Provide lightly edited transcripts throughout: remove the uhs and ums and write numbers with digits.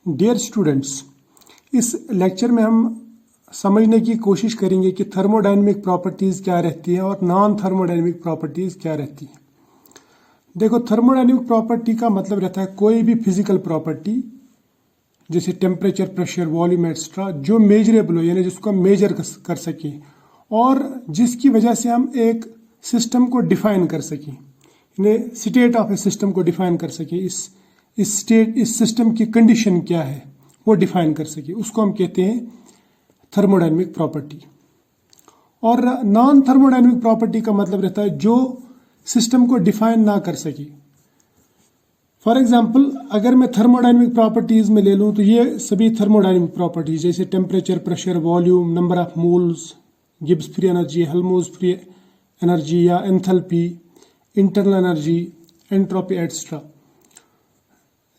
Dear students, इस lecture में हम समझने की कोशिश करेंगे कि थर्मोडायनेमिक प्रॉपर्टीज़ क्या रहती है और नॉन थर्मोडायनेमिक प्रॉपर्टीज़ क्या रहती है। देखो, थर्मोडायनेमिक प्रॉपर्टी का मतलब रहता है कोई भी फिजिकल प्रॉपर्टी जैसे टेम्परेचर, प्रेशर, वॉल्यूम एक्स्ट्रा जो मेजरेबल हो, यानी जिसको हम मेजर कर सकें और जिसकी वजह से हम एक सिस्टम को डिफाइन कर सकें, यानी स्टेट ऑफ ए सिस्टम को डिफाइन कर सकें। इस सिस्टम की कंडीशन क्या है वो डिफाइन कर सके, उसको हम कहते हैं थर्मोडायनेमिक प्रॉपर्टी। और नॉन थर्मोडायनेमिक प्रॉपर्टी का मतलब रहता है जो सिस्टम को डिफाइन ना कर सके। फॉर एग्जाम्पल, अगर मैं थर्मोडायनेमिक प्रॉपर्टीज में ले लूँ तो ये सभी थर्मोडायनेमिक प्रॉपर्टीज जैसे temperature, pressure, volume, number of moles, Gibbs free energy, Helmholtz free energy या enthalpy, internal energy, entropy etcetera,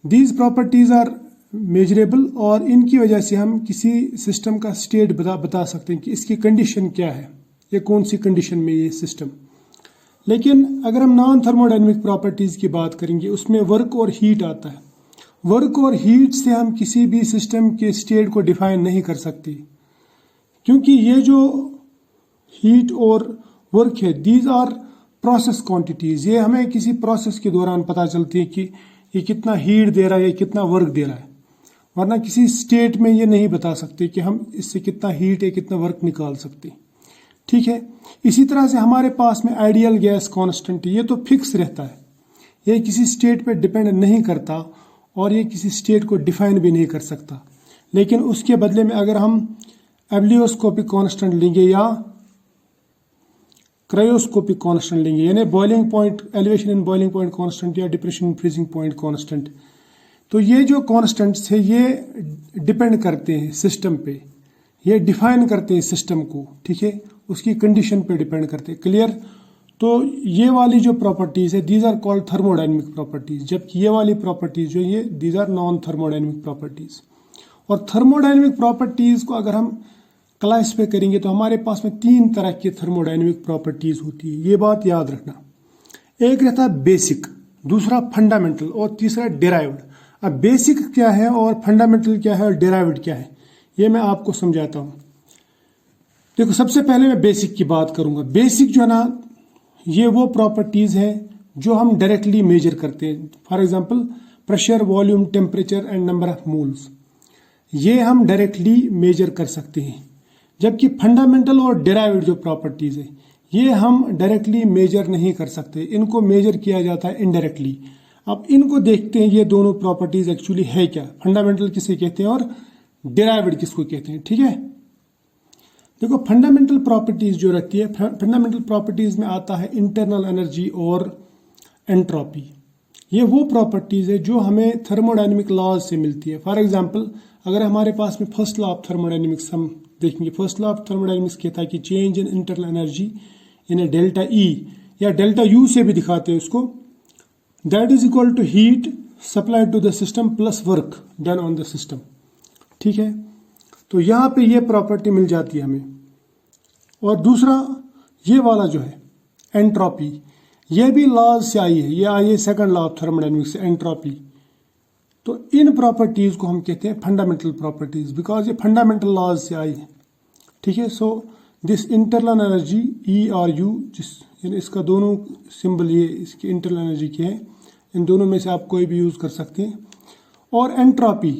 these properties are measurable और इनकी वजह से हम किसी सिस्टम का स्टेट बता सकते हैं कि इसकी कंडीशन क्या है, ये कौन सी कंडीशन में ये सिस्टम। लेकिन अगर हम नॉन थर्मोडायनेमिक प्रॉपर्टीज की बात करेंगे उसमें वर्क और हीट आता है। वर्क और हीट से हम किसी भी सिस्टम के स्टेट को डिफाइन नहीं कर सकते, क्योंकि ये जो हीट और वर्क है दीज आर प्रोसेस क्वांटिटीज। ये हमें किसी प्रोसेस के दौरान पता चलती है कि ये कितना हीट दे रहा है, ये कितना वर्क दे रहा है, वरना किसी स्टेट में ये नहीं बता सकते कि हम इससे कितना हीट या कितना वर्क निकाल सकते। ठीक है, इसी तरह से हमारे पास में आइडियल गैस कांस्टेंट, ये तो फिक्स रहता है, ये किसी स्टेट पे डिपेंड नहीं करता और ये किसी स्टेट को डिफाइन भी नहीं कर सकता। लेकिन उसके बदले में अगर हम एब्लियोस्कोपिक कांस्टेंट लेंगे या क्रायोस्कोपिक कांस्टेंट लेंगे, यानी boiling point, elevation in boiling point constant या depression in freezing point constant, तो ये जो कांस्टेंट्स है ये डिपेंड करते हैं सिस्टम पे, ये डिफाइन करते हैं सिस्टम को। ठीक है, उसकी कंडीशन पे डिपेंड करते हैं। क्लियर? तो ये वाली जो प्रॉपर्टीज है these are called thermodynamic properties, जबकि ये वाली प्रॉपर्टीज जो ये these are non thermodynamic properties. और थर्मोडायनेमिक प्रॉपर्टीज को अगर हम क्लासिफाई करेंगे तो हमारे पास में 3 तरह की थर्मोडायनेमिक प्रॉपर्टीज होती है, ये बात याद रखना। एक रहता है बेसिक, दूसरा फंडामेंटल और तीसरा डिराइव्ड। अब बेसिक क्या है और फंडामेंटल क्या है और डिराइव्ड क्या है, ये मैं आपको समझाता हूँ। देखो, सबसे पहले मैं बेसिक की बात करूंगा। बेसिक जो है ना, ये वो प्रॉपर्टीज हैं जो हम डायरेक्टली मेजर करते हैं। For example, pressure, volume, temperature and number of moles, ये हम डायरेक्टली मेजर कर सकते हैं। जबकि फंडामेंटल और डिराइव्ड जो प्रॉपर्टीज है ये हम डायरेक्टली मेजर नहीं कर सकते, इनको मेजर किया जाता है इनडायरेक्टली। अब इनको देखते हैं ये दोनों प्रॉपर्टीज एक्चुअली है क्या, फंडामेंटल किसे कहते हैं और डिराइव्ड किसको कहते हैं। ठीक है, देखो, फंडामेंटल प्रॉपर्टीज जो रहती है, फंडामेंटल प्रॉपर्टीज में आता है इंटरनल एनर्जी और एंट्रोपी। ये वो प्रॉपर्टीज है जो हमें थर्मोडायनेमिक लॉज से मिलती है। फॉर एग्जांपल, अगर हमारे पास में फर्स्ट लॉ ऑफ थर्मोडायनेमिक्स हम देखेंगे, फर्स्ट लॉ ऑफ थर्मोडायनेमिक्स कहता है कि चेंज इन इंटरनल एनर्जी यानी डेल्टा ई या डेल्टा यू से भी दिखाते हैं उसको, that is equal to heat supplied to the system plus work done on the system. ठीक है, तो यहाँ पे ये प्रॉपर्टी मिल जाती है हमें। और दूसरा ये वाला जो है एंट्रोपी, ये भी लॉज से आई है, ये आई है सेकंड लॉ ऑफ थर्मोडायनेमिक्स से, एंट्रोपी। तो इन प्रॉपर्टीज को हम कहते हैं फंडामेंटल प्रॉपर्टीज, बिकॉज ये फंडामेंटल लॉज से आई है। ठीक है, so this internal energy E और यू, यानी इसका दोनों सिंबल ये इसकी इंटरनल एनर्जी के हैं, इन दोनों में से आप कोई भी यूज कर सकते हैं। और एंट्रोपी,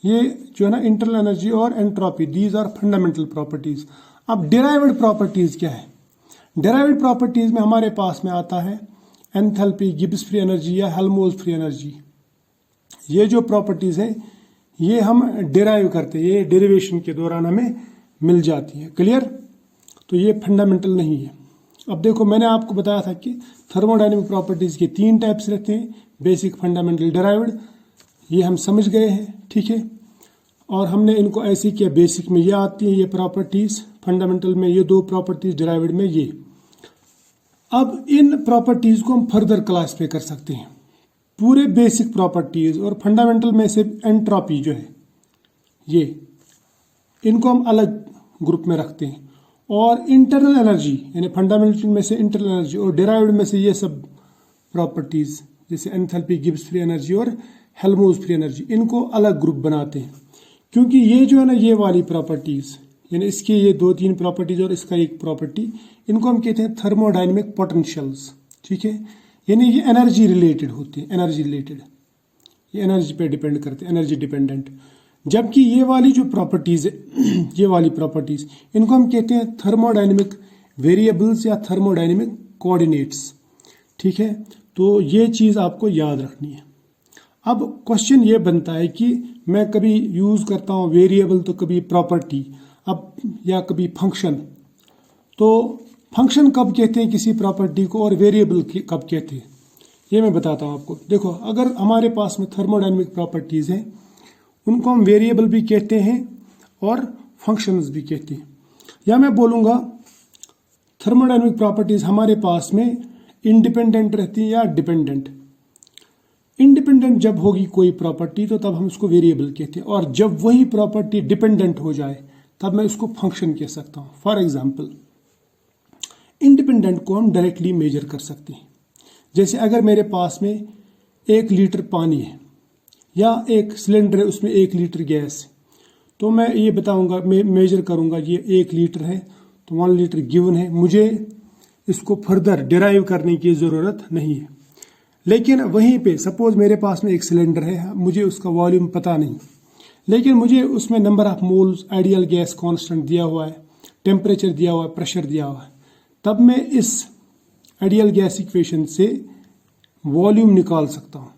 ये जो है ना इंटरनल एनर्जी और entropy, these are fundamental properties. अब डिराइव्ड प्रॉपर्टीज क्या है? डिराइव्ड प्रॉपर्टीज में हमारे पास में आता है एंथैल्पी, गिब्स फ्री एनर्जी या हेल्महोल्ट्ज फ्री एनर्जी। ये जो प्रॉपर्टीज हैं ये हम डिराइव करते हैं, ये डेरिवेशन के दौरान हमें मिल जाती है। क्लियर? तो ये फंडामेंटल नहीं है। अब देखो, मैंने आपको बताया था कि थर्मोडायनेमिक प्रॉपर्टीज के 3 टाइप्स रहते हैं, बेसिक, फंडामेंटल, डिराइव्ड। ये हम समझ गए हैं। ठीक है, और हमने इनको ऐसे किया, बेसिक में ये आती है ये प्रॉपर्टीज, फंडामेंटल में ये 2 प्रॉपर्टीज, डिराइव्ड में ये। अब इन प्रॉपर्टीज को हम फर्दर क्लासिफाई कर सकते हैं। पूरे बेसिक प्रॉपर्टीज और फंडामेंटल में से एंट्रोपी जो है ये, इनको हम अलग ग्रुप में रखते हैं। और इंटरनल एनर्जी यानी फंडामेंटल में से इंटरनल एनर्जी और डिराइव्ड में से ये सब प्रॉपर्टीज जैसे एंथैल्पी, गिब्स फ्री एनर्जी और हेल्महोल्ट्ज फ्री एनर्जी, इनको अलग ग्रुप बनाते हैं। क्योंकि ये जो है ना, ये वाली प्रॉपर्टीज, यानी इसकी ये 2-3 प्रॉपर्टीज और इसका एक प्रॉपर्टी, इनको हम कहते हैं थर्मोडायनेमिक पोटेंशियल्स। ठीक है, यानी ये एनर्जी रिलेटेड होते हैं, एनर्जी रिलेटेड, ये एनर्जी पे डिपेंड करते हैं, एनर्जी डिपेंडेंट। जबकि ये वाली जो प्रॉपर्टीज है, ये वाली प्रॉपर्टीज, इनको हम कहते हैं थर्मोडायनेमिक वेरिएबल्स या थर्मोडायनेमिक कोऑर्डिनेट्स। ठीक है, तो ये चीज़ आपको याद रखनी है। अब क्वेश्चन ये बनता है कि मैं कभी यूज़ करता हूँ वेरिएबल तो कभी प्रॉपर्टी, अब या कभी फंक्शन। तो फंक्शन कब कहते हैं किसी प्रॉपर्टी को और वेरिएबल कब कहते हैं, ये मैं बताता हूँ आपको। देखो, अगर हमारे पास में थर्मोडायनेमिक प्रॉपर्टीज़ हैं, उनको हम वेरिएबल भी कहते हैं और फंक्शंस भी कहते हैं। या मैं बोलूँगा थर्मोडायनेमिक प्रॉपर्टीज़ हमारे पास में इंडिपेंडेंट रहती है या डिपेंडेंट। इंडिपेंडेंट जब होगी कोई प्रॉपर्टी तो तब हम उसको वेरिएबल कहते हैं, और जब वही प्रॉपर्टी डिपेंडेंट हो जाए तब मैं उसको फंक्शन कह सकता हूँ। फॉर एग्जाम्पल, इंडिपेंडेंट को हम डायरेक्टली मेजर कर सकते हैं। जैसे अगर मेरे पास में 1 लीटर पानी है या एक सिलेंडर है, उसमें 1 लीटर गैस है, तो मैं ये बताऊंगा, मैं मेजर करूंगा ये 1 लीटर है तो 1 लीटर गिवन है, मुझे इसको फर्दर डिराइव करने की ज़रूरत नहीं है। लेकिन वहीं पे सपोज मेरे पास में एक सिलेंडर है, मुझे उसका वॉल्यूम पता नहीं, लेकिन मुझे उसमें number of moles ideal gas constant दिया हुआ है, टेम्परेचर दिया हुआ है, प्रेशर दिया हुआ है, तब मैं इस आइडियल गैस इक्वेशन से वॉल्यूम निकाल सकता हूँ।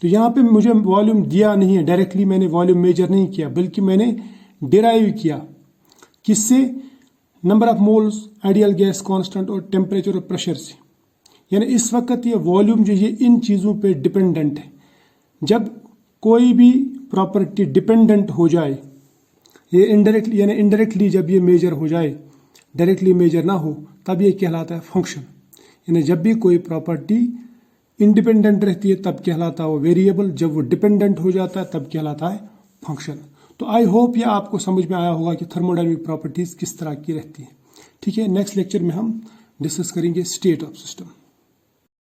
तो यहाँ पे मुझे वॉल्यूम दिया नहीं है, डायरेक्टली मैंने वॉल्यूम मेजर नहीं किया, बल्कि मैंने डिराइव किया किससे, number of moles ideal gas constant और टेम्परेचर और प्रेशर से। यानी इस वक्त ये वॉल्यूम जो ये इन चीज़ों पे डिपेंडेंट है। जब कोई भी प्रॉपर्टी डिपेंडेंट हो जाए, ये इनडायरेक्टली, यानी इनडायरेक्टली जब ये मेजर हो जाए, डायरेक्टली मेजर ना हो, तब ये कहलाता है फंक्शन। यानी जब भी कोई प्रॉपर्टी इंडिपेंडेंट रहती है तब कहलाता है वो वेरिएबल, जब वो डिपेंडेंट हो जाता है तब कहलाता है फंक्शन। तो आई होप ये आपको समझ में आया होगा कि थर्मोडायनेमिक प्रॉपर्टीज किस तरह की रहती है। ठीक है, नेक्स्ट लेक्चर में हम डिस्कस करेंगे स्टेट ऑफ सिस्टम।